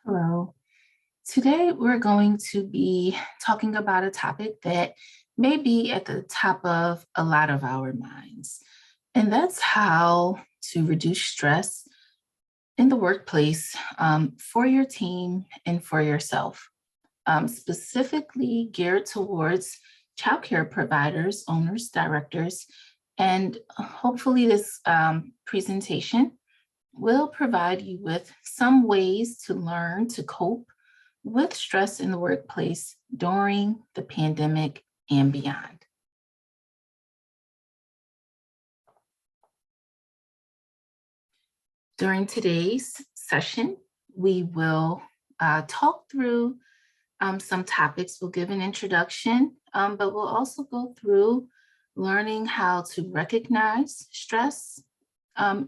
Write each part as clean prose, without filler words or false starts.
Hello. Today we're going to be talking about a topic that may be at the top of a lot of our minds, and that's how to reduce stress in the workplace for your team and for yourself, specifically geared towards childcare providers, owners, directors, and hopefully this presentation will provide you with some ways to learn to cope with stress in the workplace during the pandemic and beyond. During today's session, we will talk through some topics. We'll give an introduction, but we'll also go through learning how to recognize stress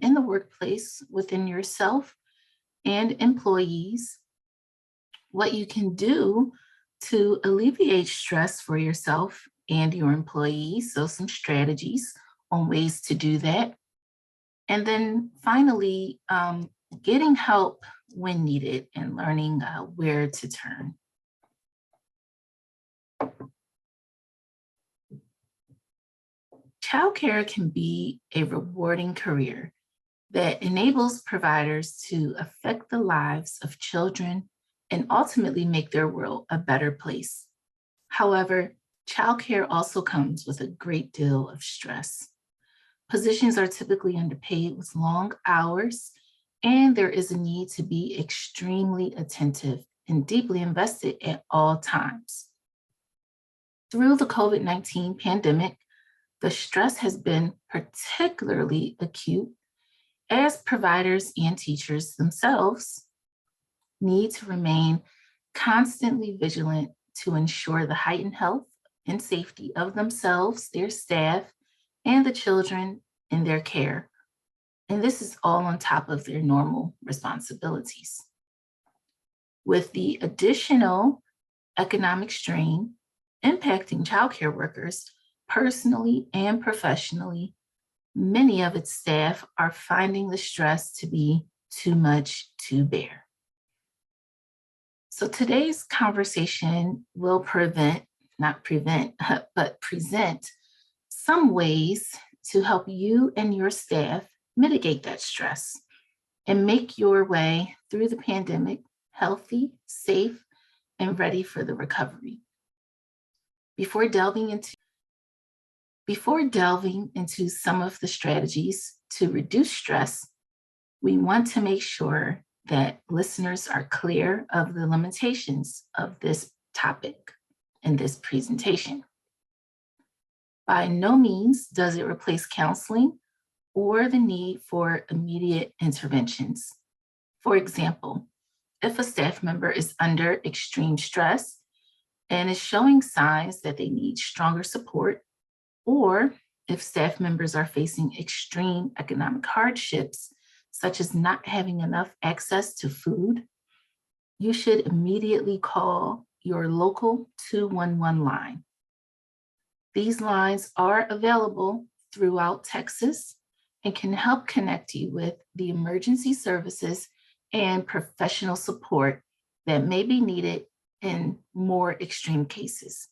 in the workplace within yourself and employees, what you can do to alleviate stress for yourself and your employees. So, some strategies on ways to do that. And then finally, getting help when needed and learning where to turn. Childcare can be a rewarding career that enables providers to affect the lives of children and ultimately make their world a better place. However, childcare also comes with a great deal of stress. Positions are typically underpaid with long hours, and there is a need to be extremely attentive and deeply invested at all times. Through the COVID-19 pandemic, the stress has been particularly acute as providers and teachers themselves need to remain constantly vigilant to ensure the heightened health and safety of themselves, their staff, and the children in their care. And this is all on top of their normal responsibilities. With the additional economic strain impacting childcare workers personally and professionally, many of its staff are finding the stress to be too much to bear. So today's conversation will not prevent, but present some ways to help you and your staff mitigate that stress and make your way through the pandemic healthy, safe, and ready for the recovery. Before delving into some of the strategies to reduce stress, we want to make sure that listeners are clear of the limitations of this topic in this presentation. By no means does it replace counseling or the need for immediate interventions. For example, if a staff member is under extreme stress and is showing signs that they need stronger support, or if staff members are facing extreme economic hardships, such as not having enough access to food, you should immediately call your local 211 line. These lines are available throughout Texas and can help connect you with the emergency services and professional support that may be needed in more extreme cases.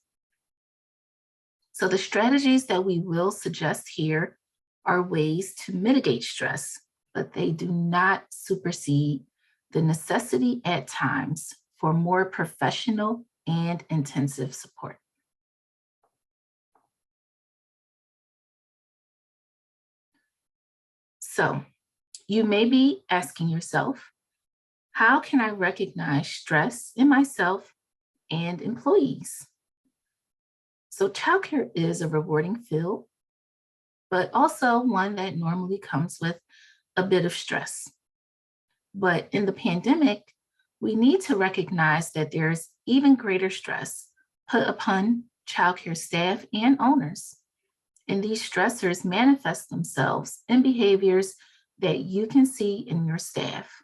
So the strategies that we will suggest here are ways to mitigate stress, but they do not supersede the necessity at times for more professional and intensive support. So you may be asking yourself, how can I recognize stress in myself and employees? So childcare is a rewarding field, but also one that normally comes with a bit of stress. But in the pandemic, we need to recognize that there's even greater stress put upon childcare staff and owners. And these stressors manifest themselves in behaviors that you can see in your staff.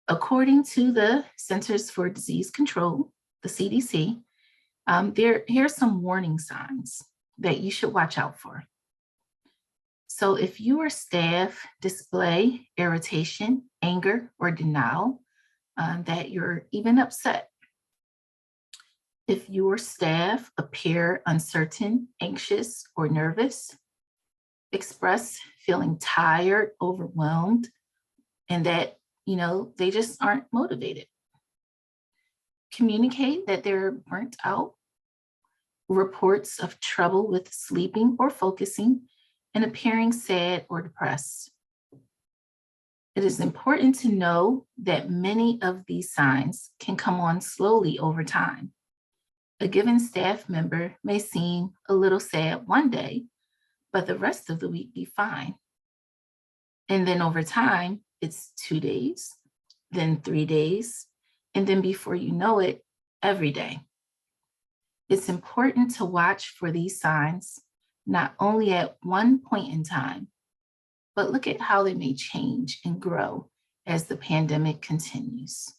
According to the Centers for Disease Control, the CDC, here's some warning signs that you should watch out for. So if your staff display irritation, anger, or denial, that you're even upset. If your staff appear uncertain, anxious, or nervous, express feeling tired, overwhelmed, and that, they just aren't motivated. Communicate that they're burnt out, reports of trouble with sleeping or focusing, and appearing sad or depressed. It is important to know that many of these signs can come on slowly over time. A given staff member may seem a little sad one day, but the rest of the week be fine. And then over time, it's 2 days, then 3 days, and then before you know it, every day. It's important to watch for these signs, not only at one point in time, but look at how they may change and grow as the pandemic continues.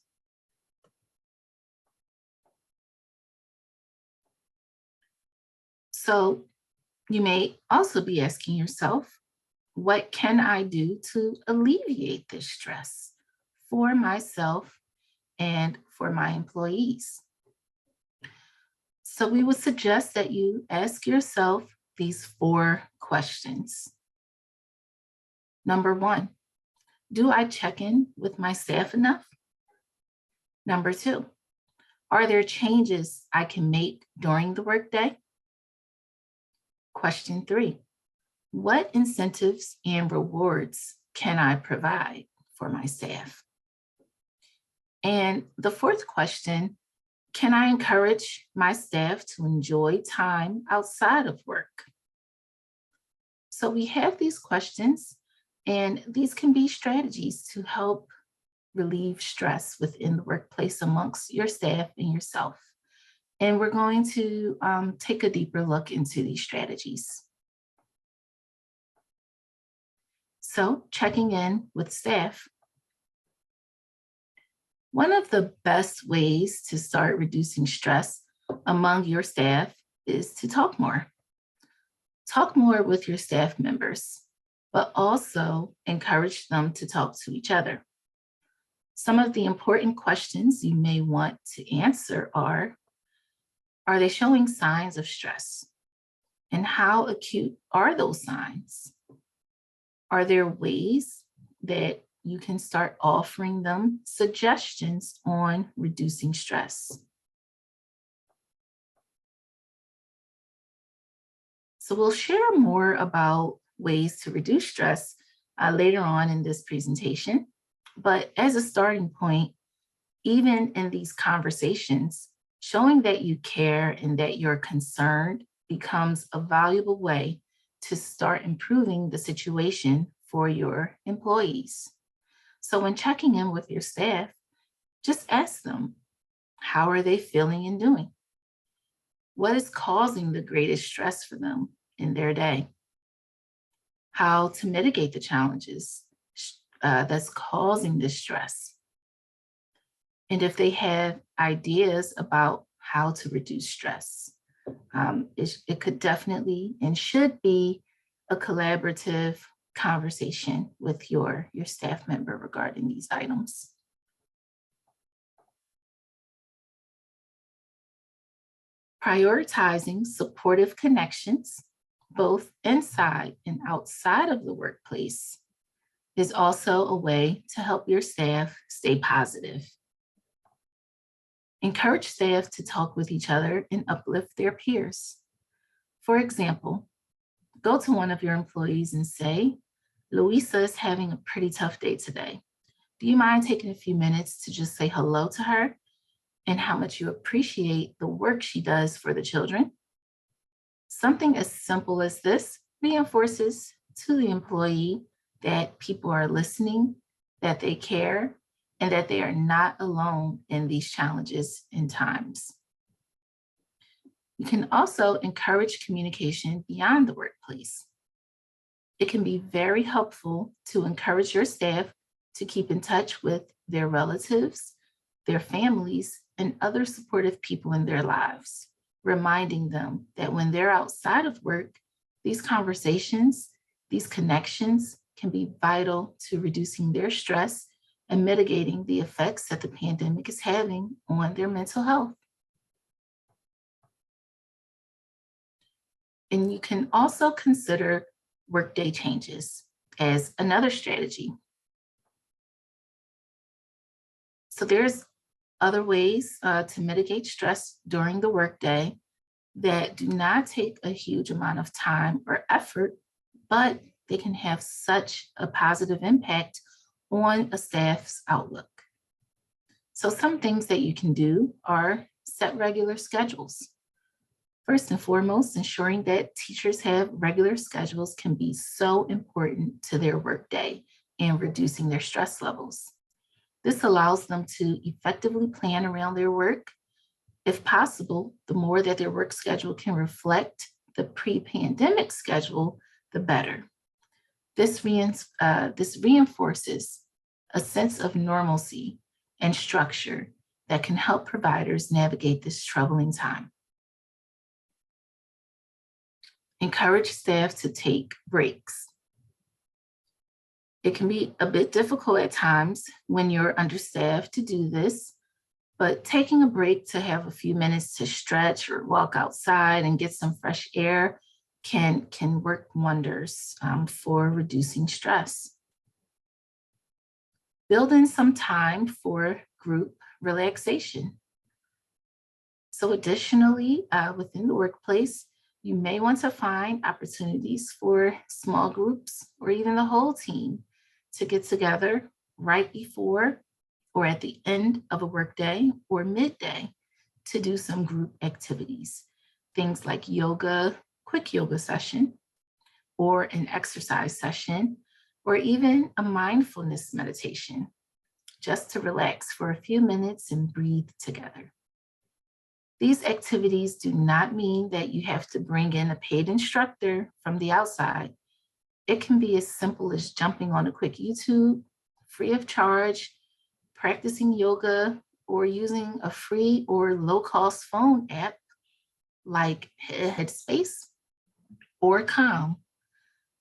So you may also be asking yourself, what can I do to alleviate this stress for myself and for my employees? So we would suggest that you ask yourself these 4 questions. Number 1, do I check in with my staff enough? Number 2, are there changes I can make during the workday? Question 3, what incentives and rewards can I provide for my staff? And the 4th question, can I encourage my staff to enjoy time outside of work? So we have these questions, and these can be strategies to help relieve stress within the workplace amongst your staff and yourself. And we're going to take a deeper look into these strategies. So checking in with staff. One of the best ways to start reducing stress among your staff is to talk more. Talk more with your staff members, but also encourage them to talk to each other. Some of the important questions you may want to answer are they showing signs of stress? And how acute are those signs? Are there ways that you can start offering them suggestions on reducing stress? So we'll share more about ways to reduce stress later on in this presentation. But as a starting point, even in these conversations, showing that you care and that you're concerned becomes a valuable way to start improving the situation for your employees. So when checking in with your staff, just ask them, how are they feeling and doing? What is causing the greatest stress for them in their day? How to mitigate the challenges that's causing this stress? And if they have ideas about how to reduce stress, it could definitely and should be a collaborative conversation with your staff member regarding these items. Prioritizing supportive connections, both inside and outside of the workplace, is also a way to help your staff stay positive. Encourage staff to talk with each other and uplift their peers. For example, go to one of your employees and say, Louisa is having a pretty tough day today. Do you mind taking a few minutes to just say hello to her and how much you appreciate the work she does for the children? Something as simple as this reinforces to the employee that people are listening, that they care, and that they are not alone in these challenges and times. You can also encourage communication beyond the workplace. It can be very helpful to encourage your staff to keep in touch with their relatives, their families, and other supportive people in their lives, reminding them that when they're outside of work, these conversations, these connections can be vital to reducing their stress and mitigating the effects that the pandemic is having on their mental health. And you can also consider workday changes as another strategy. So there's other ways to mitigate stress during the workday that do not take a huge amount of time or effort, but they can have such a positive impact on a staff's outlook. So some things that you can do are set regular schedules. First and foremost, ensuring that teachers have regular schedules can be so important to their workday and reducing their stress levels. This allows them to effectively plan around their work. If possible, the more that their work schedule can reflect the pre-pandemic schedule, the better. This reinforces a sense of normalcy and structure that can help providers navigate this troubling time. Encourage staff to take breaks. It can be a bit difficult at times when you're understaffed to do this, but taking a break to have a few minutes to stretch or walk outside and get some fresh air can work wonders for reducing stress. Build in some time for group relaxation. So additionally, within the workplace, you may want to find opportunities for small groups or even the whole team to get together right before or at the end of a workday or midday to do some group activities. Things like yoga, quick yoga session, or an exercise session, or even a mindfulness meditation, just to relax for a few minutes and breathe together. These activities do not mean that you have to bring in a paid instructor from the outside. It can be as simple as jumping on a quick YouTube, free of charge, practicing yoga, or using a free or low-cost phone app like Headspace or Calm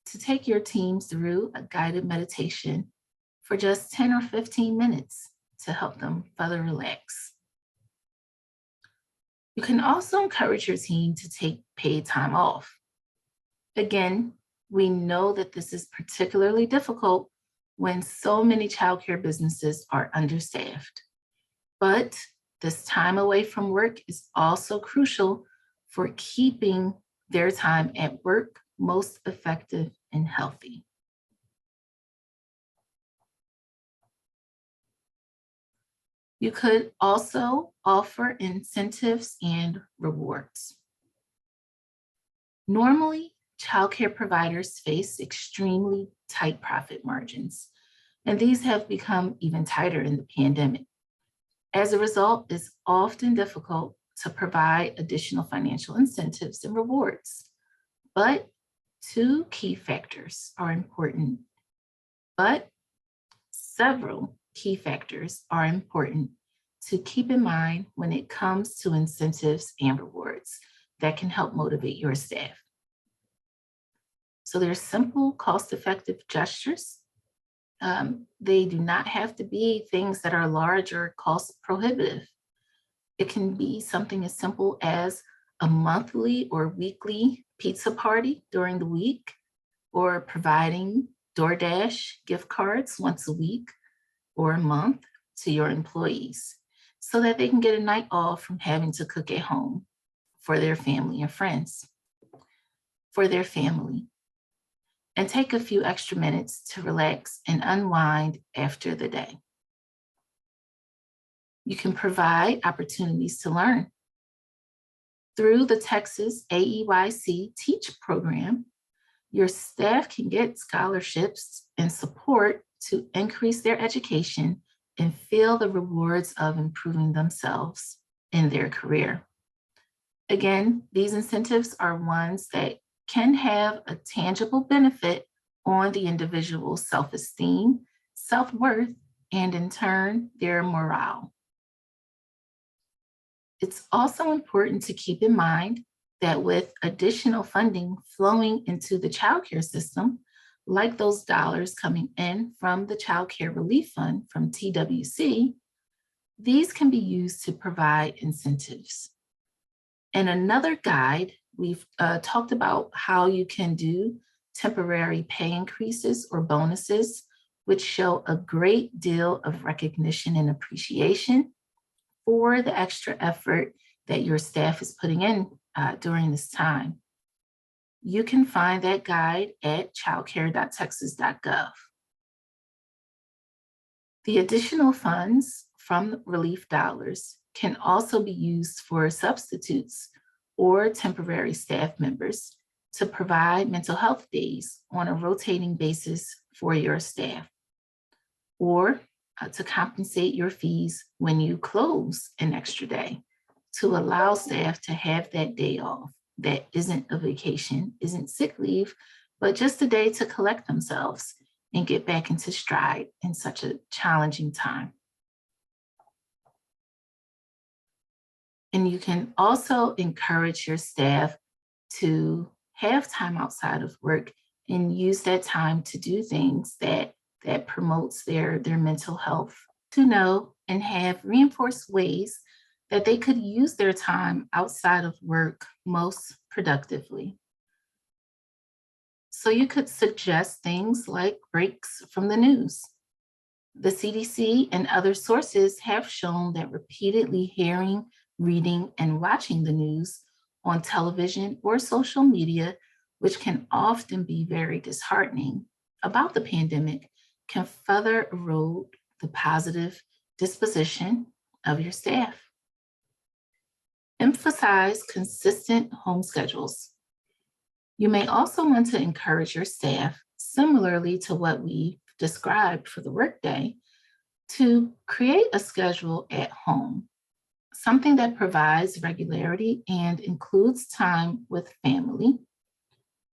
to take your team through a guided meditation for just 10 or 15 minutes to help them further relax. You can also encourage your team to take paid time off. Again, we know that this is particularly difficult when so many childcare businesses are understaffed. But this time away from work is also crucial for keeping their time at work most effective and healthy. You could also offer incentives and rewards. Normally, childcare providers face extremely tight profit margins, and these have become even tighter in the pandemic. As a result, it's often difficult to provide additional financial incentives and rewards. But two key factors are important, several key factors are important to keep in mind when it comes to incentives and rewards that can help motivate your staff. So there's simple, cost-effective gestures. They do not have to be things that are large or cost prohibitive. It can be something as simple as a monthly or weekly pizza party during the week, or providing DoorDash gift cards once a week or a month to your employees so that they can get a night off from having to cook at home for their family and friends, for their family, and take a few extra minutes to relax and unwind after the day. You can provide opportunities to learn. Through the Texas AEYC Teach program, your staff can get scholarships and support to increase their education and feel the rewards of improving themselves in their career. Again, these incentives are ones that can have a tangible benefit on the individual's self-esteem, self-worth, and in turn, their morale. It's also important to keep in mind that with additional funding flowing into the childcare system, like those dollars coming in from the Child Care Relief Fund from TWC, these can be used to provide incentives. In another guide, we've talked about how you can do temporary pay increases or bonuses, which show a great deal of recognition and appreciation for the extra effort that your staff is putting in during this time. You can find that guide at childcare.texas.gov. The additional funds from relief dollars can also be used for substitutes or temporary staff members to provide mental health days on a rotating basis for your staff, or to compensate your fees when you close an extra day to allow staff to have that day off that isn't a vacation, isn't sick leave, but just a day to collect themselves and get back into stride in such a challenging time. And you can also encourage your staff to have time outside of work and use that time to do things that promotes their mental health, to know and have reinforced ways that they could use their time outside of work most productively. So you could suggest things like breaks from the news. The CDC and other sources have shown that repeatedly hearing, reading, and watching the news on television or social media, which can often be very disheartening about the pandemic, can further erode the positive disposition of your staff. Emphasize consistent home schedules. You may also want to encourage your staff, similarly to what we described for the workday, to create a schedule at home, something that provides regularity and includes time with family,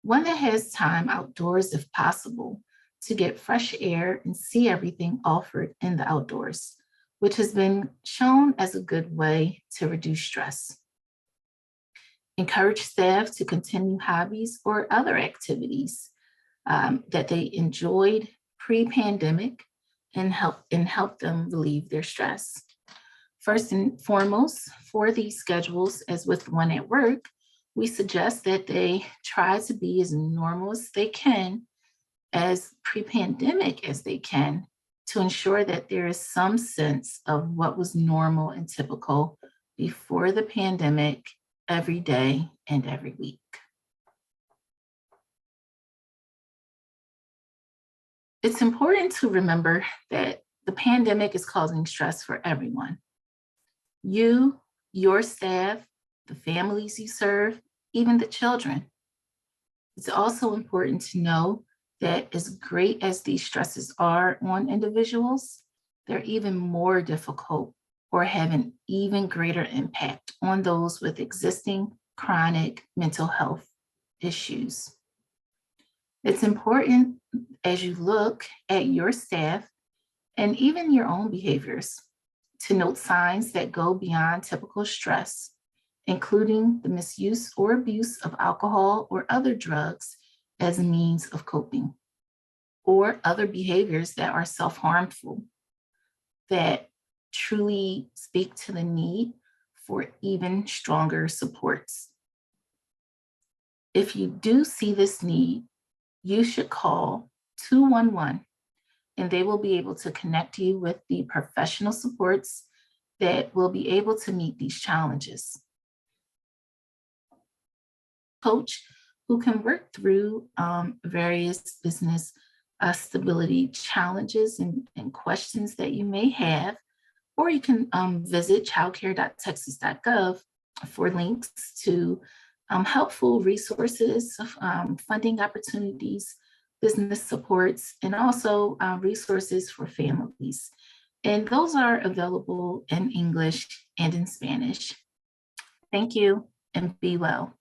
one that has time outdoors if possible to get fresh air and see everything offered in the outdoors, which has been shown as a good way to reduce stress. Encourage staff to continue hobbies or other activities that they enjoyed pre-pandemic and help them relieve their stress. First and foremost, for these schedules, as with one at work, we suggest that they try to be as normal as they can, as pre-pandemic as they can, to ensure that there is some sense of what was normal and typical before the pandemic, every day and every week. It's important to remember that the pandemic is causing stress for everyone. You, your staff, the families you serve, even the children. It's also important to know that as great as these stresses are on individuals, they're even more difficult or have an even greater impact on those with existing chronic mental health issues. It's important as you look at your staff and even your own behaviors to note signs that go beyond typical stress, including the misuse or abuse of alcohol or other drugs as a means of coping, or other behaviors that are self-harmful, that truly speak to the need for even stronger supports. If you do see this need, you should call 211 and they will be able to connect you with the professional supports that will be able to meet these challenges. Coach who can work through various business stability challenges and questions that you may have, or you can visit childcare.texas.gov for links to helpful resources, funding opportunities, business supports, and also resources for families. And those are available in English and in Spanish. Thank you and be well.